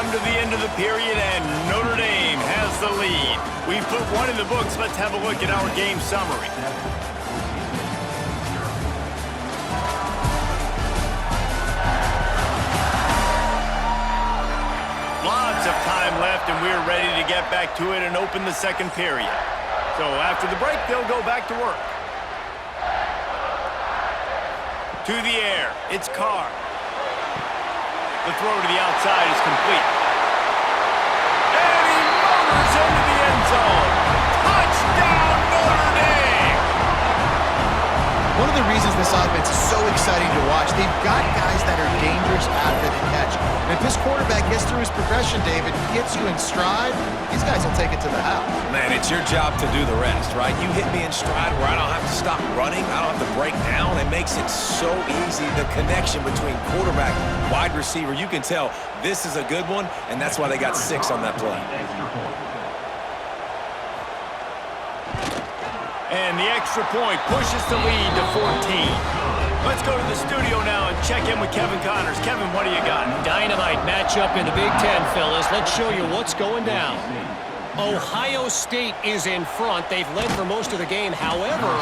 come to the end of the period, and Notre Dame has the lead. We've put one in the books. Let's have a look at our game summary. Lots of time left, and we're ready to get back to it and open the second period. So after the break, they'll go back to work. To the air, it's Carr. The throw to the outside is complete. And he motors into the end zone. Touchdown, Notre Dame! One of the reasons this offense is so exciting to watch, they've got guys that are dangerous after the catch. And if this quarterback gets through his progression, David, gets you in stride, these guys will take it to the house. Man, it's your job to do the rest, right? You hit me in stride where I don't have to stop running, I don't have to break down. It makes it so easy, the connection between quarterback, wide receiver. You can tell this is a good one, and that's why they got 6 on that play. And the extra point pushes the lead to 14. Let's go to the studio now and check in with Kevin Connors. Kevin, what do you got? Dynamite matchup in the Big Ten, fellas. Let's show you what's going down. Ohio State is in front. They've led for most of the game. However,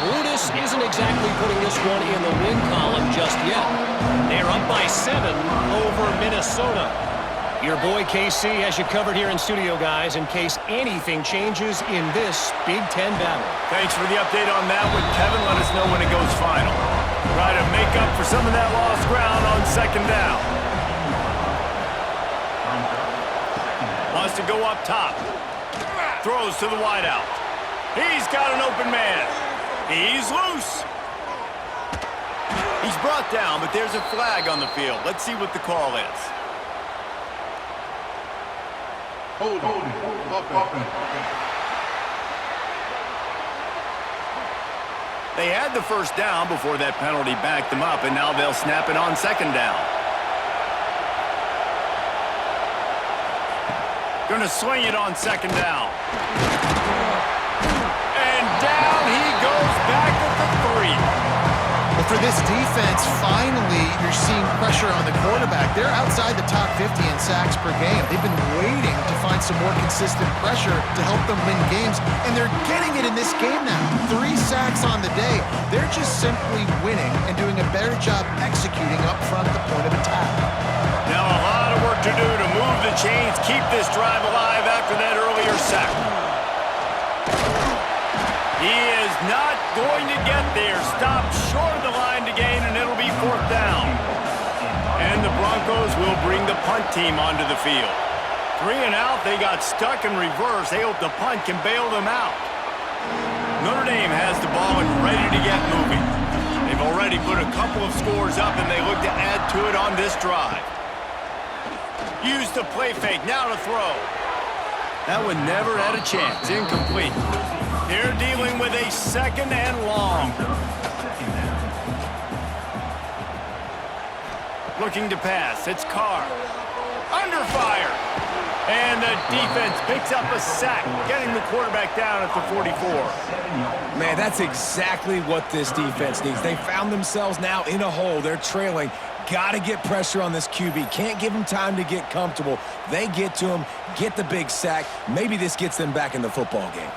Brutus isn't exactly putting this one in the win column just yet. They're up by 7 over Minnesota. Your boy KC has you covered here in studio, guys, in case anything changes in this Big Ten battle. Thanks for the update on that one, Kevin. Let us know when it goes final. Try to make up for some of that lost ground on second down. Wants to go up top. Throws to the wideout. He's got an open man. He's loose. He's brought down, but there's a flag on the field. Let's see what the call is. They had the first down before that penalty backed them up, and now they'll snap it on second down. Gonna swing it on second down. And down he goes back at the 3. But for this defense, finally, you're seeing pressure on the quarterback. They're outside the top 50 in sacks per game. They've been waiting to find some more consistent pressure to help them win games, and they're getting it in this game now. 3 sacks on the day. They're just simply winning and doing a better job executing up front the point of attack. Now a lot of work to do to move the chains, keep this drive alive after that earlier sack. He is not going to get there. Stopped short of the line to gain, and it'll be 4th down. And the Broncos will bring the punt team onto the field. 3 and out, they got stuck in reverse. They hope the punt can bail them out. Notre Dame has the ball and ready to get moving. They've already put a couple of scores up, and they look to add to it on this drive. Use the play fake, now to throw. That one never had a chance, incomplete. They're dealing with a 2nd and long. Looking to pass, it's Carr. Under fire. And the defense picks up a sack, getting the quarterback down at the 44. Man, that's exactly what this defense needs. They found themselves now in a hole. They're trailing. Got to get pressure on this QB. Can't give him time to get comfortable. They get to him, get the big sack. Maybe this gets them back in the football game.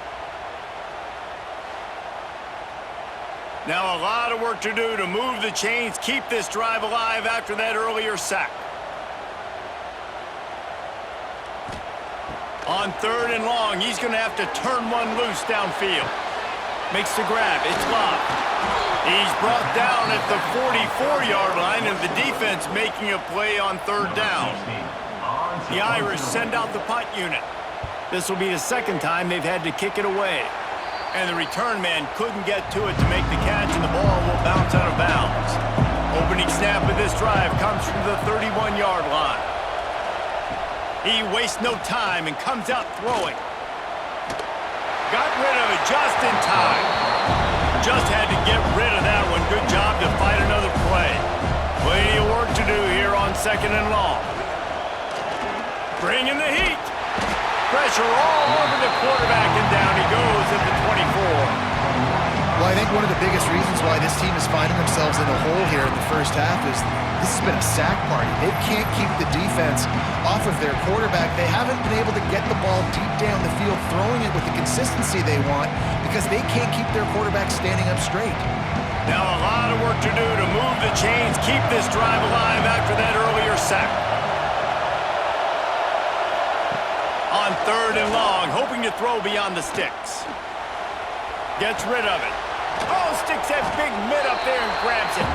Now a lot of work to do to move the chains, keep this drive alive after that earlier sack. On 3rd and long, he's going to have to turn one loose downfield. Makes the grab. It's locked. He's brought down at the 44-yard line, and the defense making a play on 3rd down. The Irish send out the punt unit. This will be the 2nd time they've had to kick it away. And the return man couldn't get to it to make the catch, and the ball will bounce out of bounds. Opening snap of this drive comes from the 31-yard line. He wastes no time and comes out throwing. Got rid of it just in time. Just had to get rid of that one. Good job to fight another play. Plenty of work to do here on 2nd and long. Bringing the heat. Pressure all over the quarterback, and down he goes at the 24. Well, I think one of the biggest reasons why this team is finding themselves in a hole here in the first half is this has been a sack party. They can't keep the defense off of of their quarterback. They haven't been able to get the ball deep down the field, throwing it with the consistency they want because they can't keep their quarterback standing up straight. Now a lot of work to do to move the chains, keep this drive alive after that earlier sack. On 3rd and long, hoping to throw beyond the sticks. Gets rid of it. Oh, sticks that big mid up there and grabs it.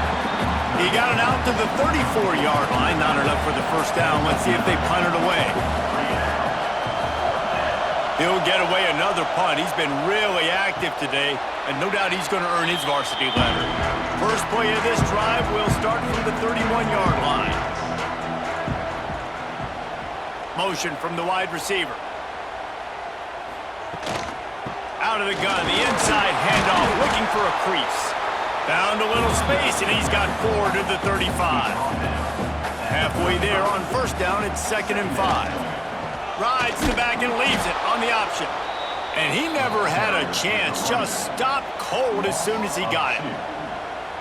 He got it out to the 34-yard line. Not enough for the first down. Let's see if they punt it away. He'll get away another punt. He's been really active today, and no doubt he's going to earn his varsity letter. First play of this drive will start from the 31-yard line. Motion from the wide receiver. Out of the gun, the inside handoff, looking for a crease. Found a little space, and he's got 4 to the 35. Halfway there on first down, it's 2nd and 5. Rides the back and leaves it on the option. And he never had a chance, just stopped cold as soon as he got it.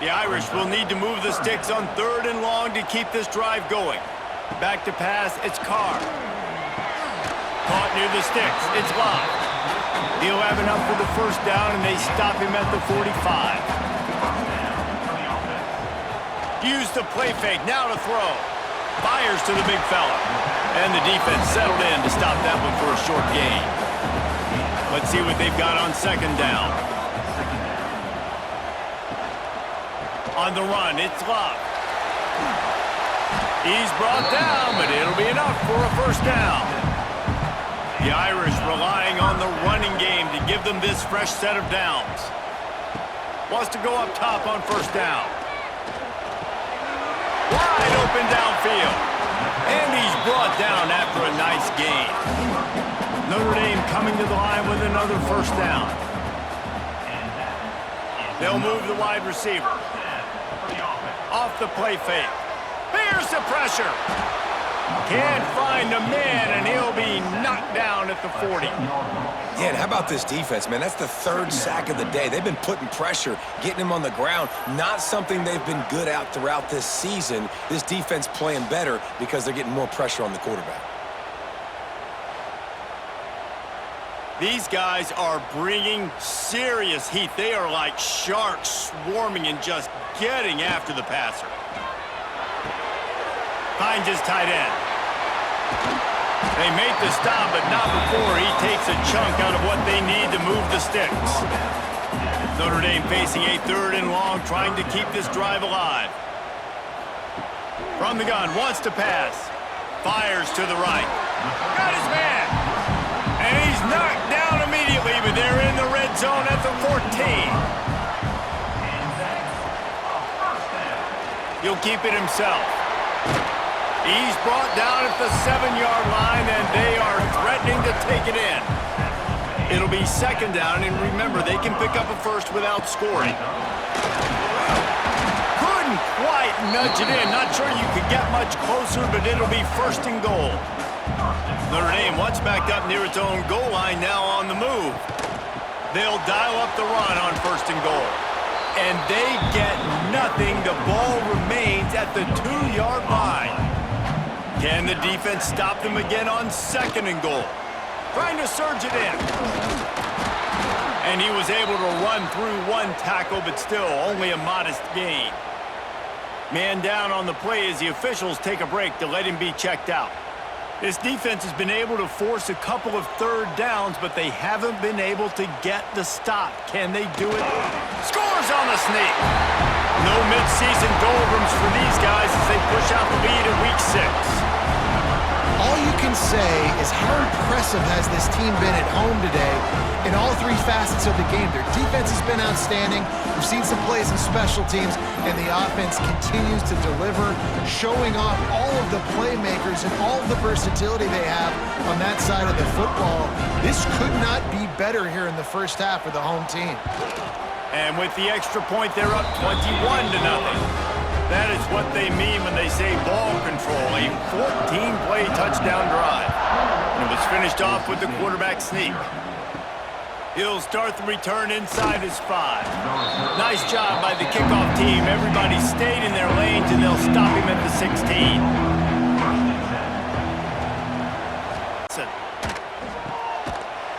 The Irish will need to move the sticks on 3rd and long to keep this drive going. Back to pass, it's Carr. Caught near the sticks, it's Locke. He'll have enough for the first down, and they stop him at the 45. Use the play fake, now to throw. Fires to the big fella. And the defense settled in to stop that one for a short gain. Let's see what they've got on 2nd down. On the run, it's Locke. He's brought down, but it'll be enough for a first down. The Irish relying on the running game to give them this fresh set of downs. Wants to go up top on first down. Wide open downfield. And he's brought down after a nice gain. Notre Dame coming to the line with another first down. They'll move the wide receiver. Off the play fake. Bears the pressure. Can't find a man, and he'll be knocked down at the 40. Yeah, and how about this defense, man? That's the 3rd sack of the day. They've been putting pressure, getting him on the ground. Not something they've been good at throughout this season. This defense playing better because they're getting more pressure on the quarterback. These guys are bringing serious heat. They are like sharks swarming and just getting after the passer. Finds his tight end. They make the stop, but not before he takes a chunk out of what they need to move the sticks. Notre Dame facing a 3rd and long, trying to keep this drive alive. From the gun, wants to pass. Fires to the right. Got his man. And he's knocked down immediately, but they're in the red zone at the 14. He'll keep it himself. He's brought down at the 7-yard line, and they are threatening to take it in. It'll be 2nd down, and remember, they can pick up a first without scoring. Couldn't quite nudge it in. Not sure you could get much closer, but it'll be 1st and goal. Notre Dame once backed up near its own goal line, now on the move. They'll dial up the run on 1st and goal. And they get nothing. The ball remains at the 2-yard line. Can the defense stop them again on 2nd and goal? Trying to surge it in. And he was able to run through one tackle, but still only a modest gain. Man down on the play as the officials take a break to let him be checked out. This defense has been able to force a couple of 3rd downs, but they haven't been able to get the stop. Can they do it? Scores on the sneak. No mid-season doldrums for these guys as they push out the lead in week 6. All you can say is how impressive has this team been at home today in all 3 facets of the game. Their defense has been outstanding. We've seen some plays in special teams, and the offense continues to deliver, showing off all of the playmakers and all of the versatility they have on that side of the football. This could not be better here in the first half for the home team. And with the extra point, they're up 21-0. That is what they mean when they say ball control, a 14-play touchdown drive. And it was finished off with the quarterback sneak. He'll start the return inside his 5. Nice job by the kickoff team. Everybody stayed in their lanes, and they'll stop him at the 16.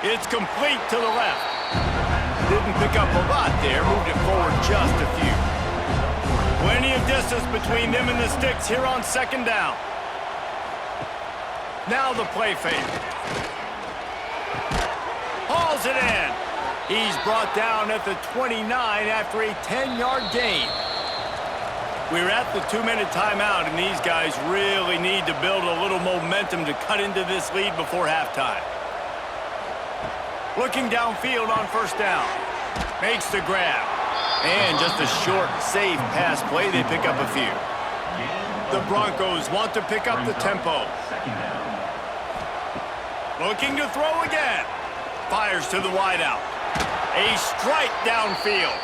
It's complete to the left. Didn't pick up a lot there, moved it forward just a few. Plenty of distance between them and the sticks here on second down. Now the play fake. Hauls it in. He's brought down at the 29 after a 10-yard gain. We're at the 2-minute timeout, and these guys really need to build a little momentum to cut into this lead before halftime. Looking downfield on first down. Makes the grab. And just a short, safe pass play. They pick up a few. The Broncos want to pick up the tempo. Looking to throw again. Fires to the wideout. A strike downfield.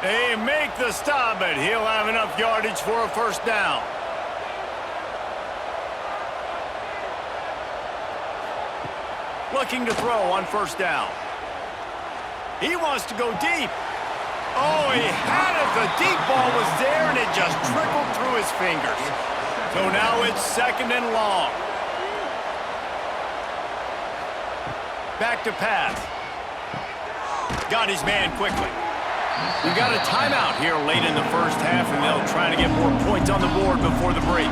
They make the stop, but he'll have enough yardage for a first down. Looking to throw on first down. He wants to go deep. Oh, he had it. The deep ball was there, and it just trickled through his fingers. So now it's second and long. Back to pass. Got his man quickly. We got a timeout here late in the first half, and they'll try to get more points on the board before the break.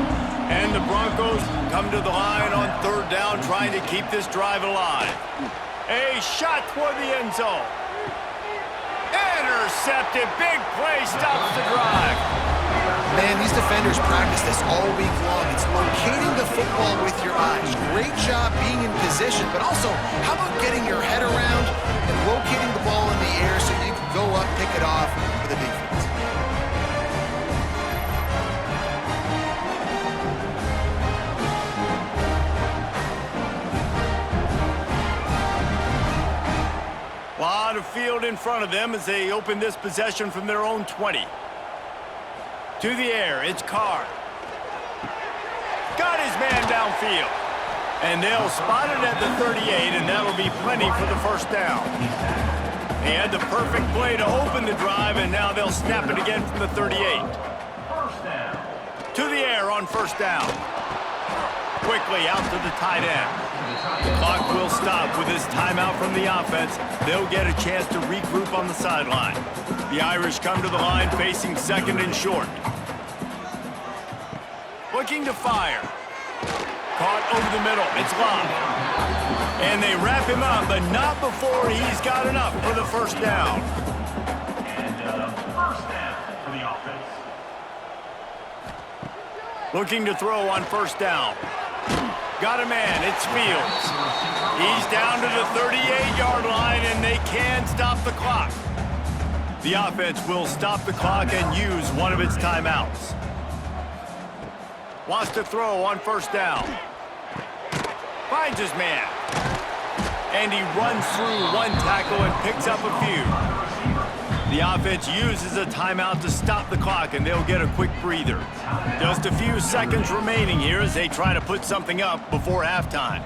And the Broncos come to the line on third down, trying to keep this drive alive. A shot toward the end zone. Intercepted. Big play stops the drive. Man, these defenders practice this all week long. It's locating the football with your eyes. Great job being in position, but also, how about getting your head around and locating the ball in the air so you can go up, pick it off for the defense. A lot of field in front of them as they open this possession from their own 20. To the air, it's Carr. Got his man downfield. And they'll spot it at the 38, and that'll be plenty for the first down. He had the perfect play to open the drive, and now they'll snap it again from the 38. To the air on first down. Quickly out to the tight end. The clock will stop with this timeout from the offense. They'll get a chance to regroup on the sideline. The Irish come to the line facing second and short. Looking to fire. Caught over the middle. It's locked. And they wrap him up, but not before he's got enough for the first down. And first down for the offense. Looking to throw on first down. Got a man. It's Fields. He's down to the 38-yard line, and they can stop the clock. The offense will stop the clock and use one of its timeouts. Wants to throw on first down. Finds his man. And he runs through one tackle and picks up a few. The offense uses a timeout to stop the clock, and they'll get a quick breather. Just a few seconds remaining here as they try to put something up before halftime.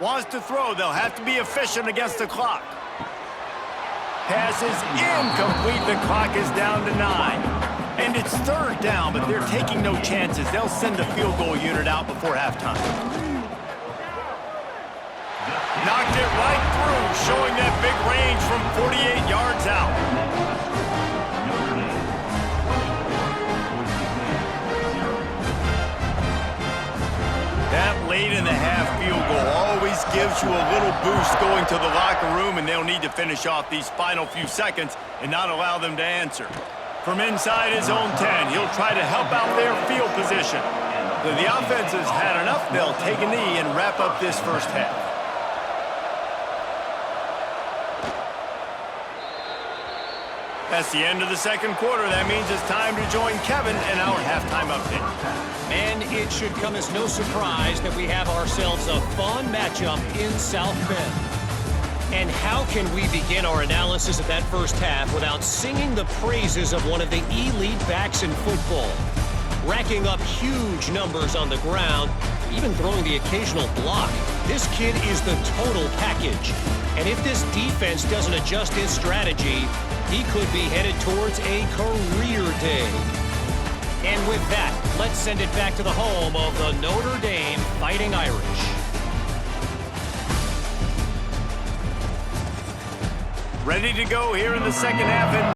Wants to throw. They'll have to be efficient against the clock. Pass is incomplete. The clock is down to 9. And it's third down, but they're taking no chances. They'll send the field goal unit out before halftime. Knocked it right through, showing that big range from 48 yards out. That late in the half field goal always gives you a little boost going to the locker room, and they'll need to finish off these final few seconds and not allow them to answer. From inside his own 10, he'll try to help out their field position. The offense has had enough. They'll take a knee and wrap up this first half. That's the end of the second quarter. That means it's time to join Kevin in our halftime update. And it should come as no surprise that we have ourselves a fun matchup in South Bend. And how can we begin our analysis of that first half without singing the praises of one of the elite backs in football? Racking up huge numbers on the ground, even throwing the occasional block. This kid is the total package. And if this defense doesn't adjust its strategy, he could be headed towards a career day. And with that, let's send it back to the home of the Notre Dame Fighting Irish. Ready to go here in the second half. And